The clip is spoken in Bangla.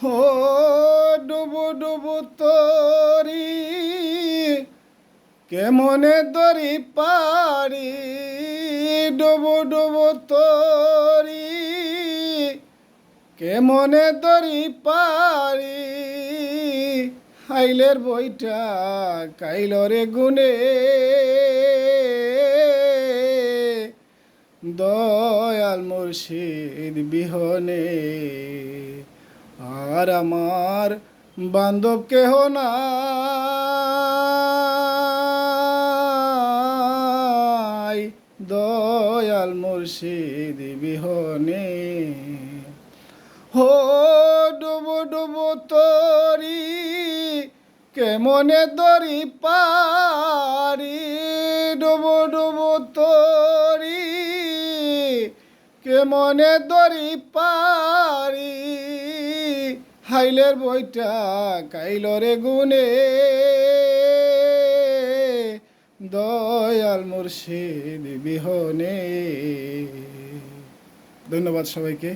হো ডুবু ডুবু তরি কেমনে দরি পারি ডুবু ডুবু তরি কেমনে দরি পারি হাইলের বইটা কাইলরে গুনে দয়াল মুর্শিদ বিহনে আর আমার বান্ধব কেহ নাই দয়াল মুর্শিদ বিহনে হো ডুবু ডুবু তরি কেমনে দরি পারি ডুবু ডুবু তরি কেমনে দরি পারি হাইলের বইটা কাইলরে গুনে দয়াল মুর্শিদ বিহনে। ধন্যবাদ সবাইকে।